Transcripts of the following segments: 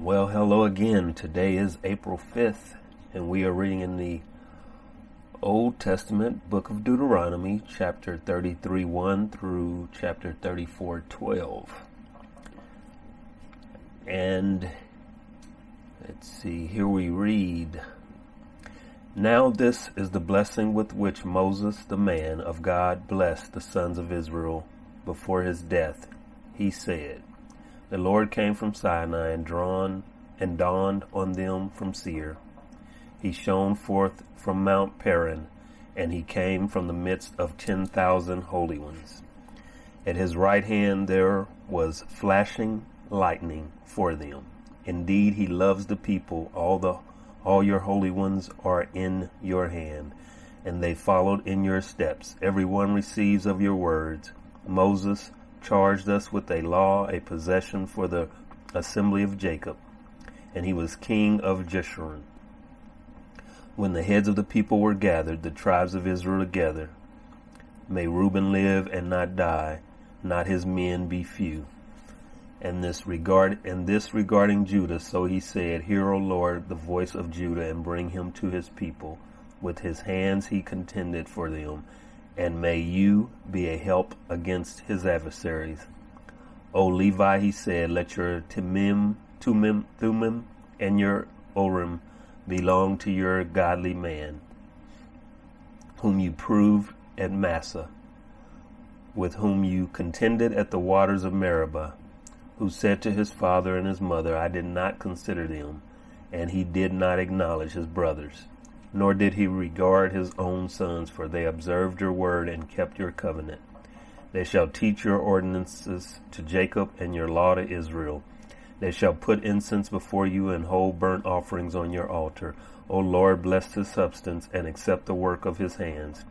Well, hello again. Today is April 5th, and we are reading in the Old Testament book of Deuteronomy, chapter 33:1 through chapter 34:12. And let's see, here we read, "Now this is the blessing with which Moses, the man of God, blessed the sons of Israel before his death. He said, The Lord came from Sinai and dawned on them from Seir. He shone forth from Mount Paran, and he came from the midst of 10,000 holy ones. At his right hand there was flashing lightning for them. Indeed, he loves the people. All your holy ones are in your hand, and they followed in your steps. Everyone receives of your words. Moses charged us with a law, a possession for the assembly of Jacob, and he was king of Jeshurun. When the heads of the people were gathered, the tribes of Israel together, may Reuben live and not die, not his men be few. And this regarding Judah, so he said, Hear, O Lord, the voice of Judah, and bring him to his people. With his hands he contended for them, and may you be a help against his adversaries. O Levi, he said, let your Thummim, and your Urim belong to your godly man, whom you proved at Massah, with whom you contended at the waters of Meribah, who said to his father and his mother, I did not consider them, and he did not acknowledge his brothers. Nor did he regard his own sons, for they observed your word and kept your covenant. They shall teach your ordinances to Jacob and your law to Israel. They shall put incense before you and hold burnt offerings on your altar. O Lord, bless his substance and accept the work of his hands.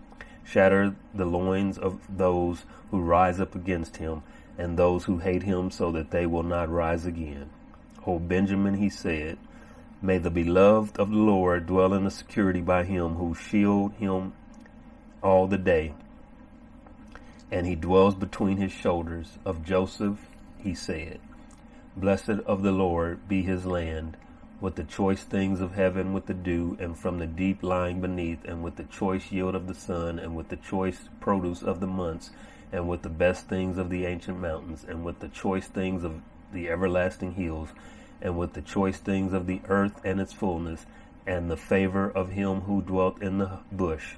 Shatter the loins of those who rise up against him, and those who hate him, so that they will not rise again. O Benjamin, he said, May the beloved of the Lord dwell in the security by him who shield him all the day. And he dwells between his shoulders. Of Joseph, he said, Blessed of the Lord be his land, with the choice things of heaven, with the dew, and from the deep lying beneath, and with the choice yield of the sun, and with the choice produce of the months, and with the best things of the ancient mountains, and with the choice things of the everlasting hills, and with the choice things of the earth and its fullness, and the favor of him who dwelt in the bush.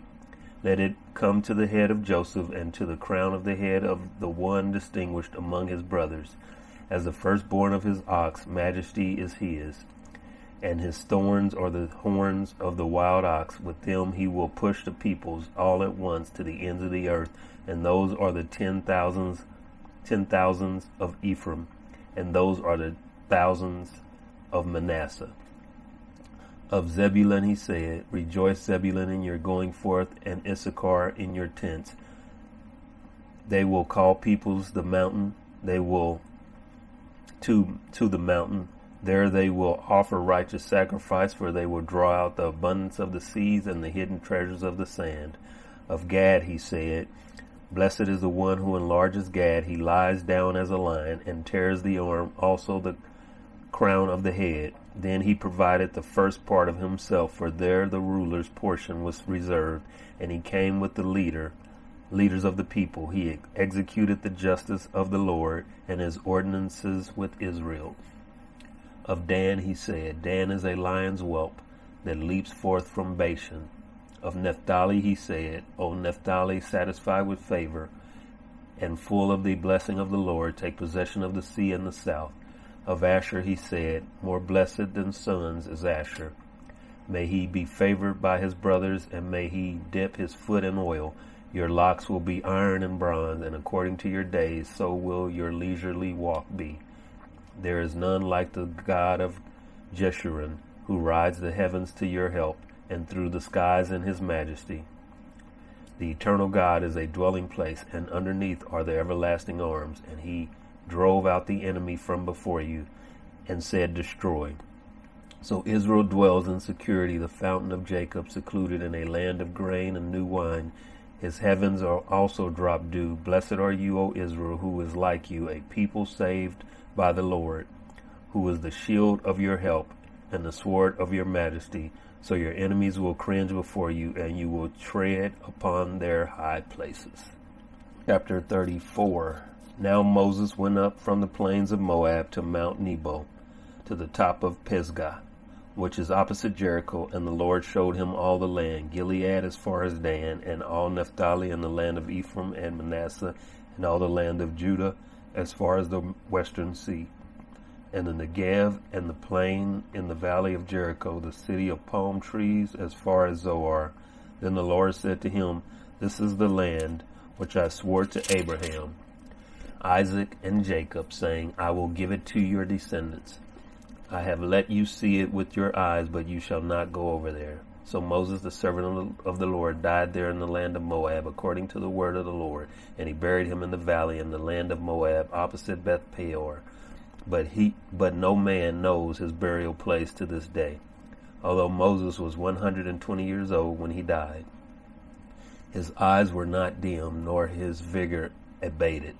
Let it come to the head of Joseph, and to the crown of the head of the one distinguished among his brothers. As the firstborn of his ox, majesty is his, and his thorns are the horns of the wild ox. With them he will push the peoples all at once to the ends of the earth, and those are the 10,000s of Ephraim, and those are the thousands of Manasseh. Of Zebulun he said, Rejoice, Zebulun, in your going forth, and Issachar in your tents. They will call peoples the mountain. They will to the mountain. There they will offer righteous sacrifice, for they will draw out the abundance of the seas and the hidden treasures of the sand. Of Gad he said, Blessed is the one who enlarges Gad. He lies down as a lion and tears the arm, also the crown of the head. Then he provided the first part of himself, for there the ruler's portion was reserved, and he came with the leaders of the people. He executed the justice of the Lord and his ordinances with Israel. Of Dan he said, Dan is a lion's whelp that leaps forth from Bashan. Of Naphtali he said, O Naphtali, satisfied with favor and full of the blessing of the Lord, take possession of the sea and the south. Of Asher he said, More blessed than sons is Asher. May he be favored by his brothers, and may he dip his foot in oil. Your locks will be iron and bronze, and according to your days, so will your leisurely walk be. There is none like the God of Jeshurun, who rides the heavens to your help, and through the skies in his majesty. The eternal God is a dwelling place, and underneath are the everlasting arms, and he drove out the enemy from before you, and said, Destroy. So Israel dwells in security, the fountain of Jacob, secluded in a land of grain and new wine. His heavens are also drop dew. Blessed are you, O Israel, who is like you, a people saved by the Lord. who is the shield of your help and the sword of your majesty. So your enemies will cringe before you, and you will tread upon their high places. Chapter 34. Now Moses went up from the plains of Moab to Mount Nebo, to the top of Pisgah, which is opposite Jericho, and the Lord showed him all the land, Gilead as far as Dan, and all Naphtali, and the land of Ephraim and Manasseh, and all the land of Judah as far as the western sea, and the Negev, and the plain in the valley of Jericho, the city of palm trees as far as Zoar. Then the Lord said to him, This is the land which I swore to Abraham, Isaac, and Jacob, saying, I will give it to your descendants. I have let you see it with your eyes, but you shall not go over there. So Moses, the servant of the Lord, died there in the land of Moab, according to the word of the Lord, and he buried him in the valley in the land of Moab, opposite Beth Peor. But no man knows his burial place to this day, although Moses was 120 years old when he died. His eyes were not dim, nor his vigor abated.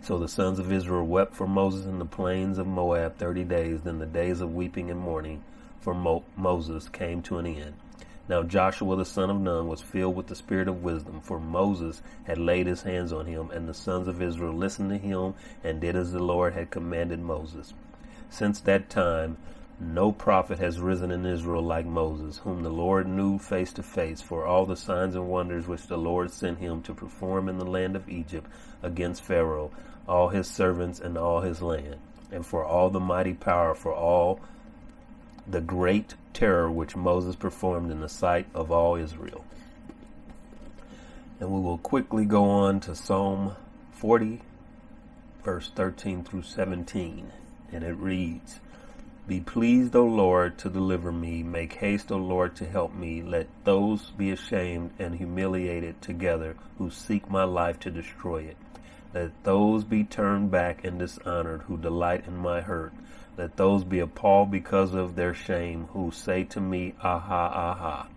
So the sons of Israel wept for Moses in the plains of Moab 30 days. Then the days of weeping and mourning for Moses came to an end. Now Joshua the son of Nun was filled with the spirit of wisdom, for Moses had laid his hands on him, and the sons of Israel listened to him and did as the Lord had commanded Moses. Since that time, no prophet has risen in Israel like Moses, whom the Lord knew face to face, for all the signs and wonders which the Lord sent him to perform in the land of Egypt against Pharaoh, all his servants, and all his land, and for all the mighty power, for all the great terror which Moses performed in the sight of all Israel. And we will quickly go on to Psalm 40, verse 13 through 17, and it reads, Be pleased, O Lord, to deliver me. Make haste, O Lord, to help me. Let those be ashamed and humiliated together who seek my life to destroy it. Let those be turned back and dishonored who delight in my hurt. Let those be appalled because of their shame who say to me, Aha, aha.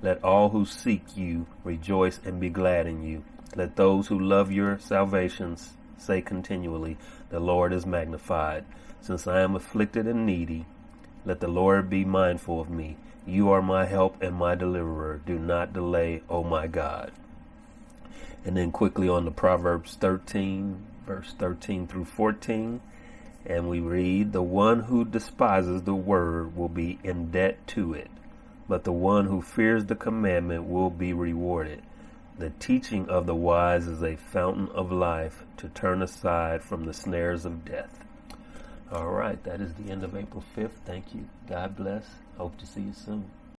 Let all who seek you rejoice and be glad in you. Let those who love your salvations say continually, The Lord is magnified. Since I am afflicted and needy, let the Lord be mindful of me. You are my help and my deliverer. Do not delay, O my God. And then quickly on to Proverbs 13, verse 13 through 14. And we read, The one who despises the word will be in debt to it, but the one who fears the commandment will be rewarded. The teaching of the wise is a fountain of life, to turn aside from the snares of death. All right, that is the end of April 5th. Thank you. God bless. Hope to see you soon.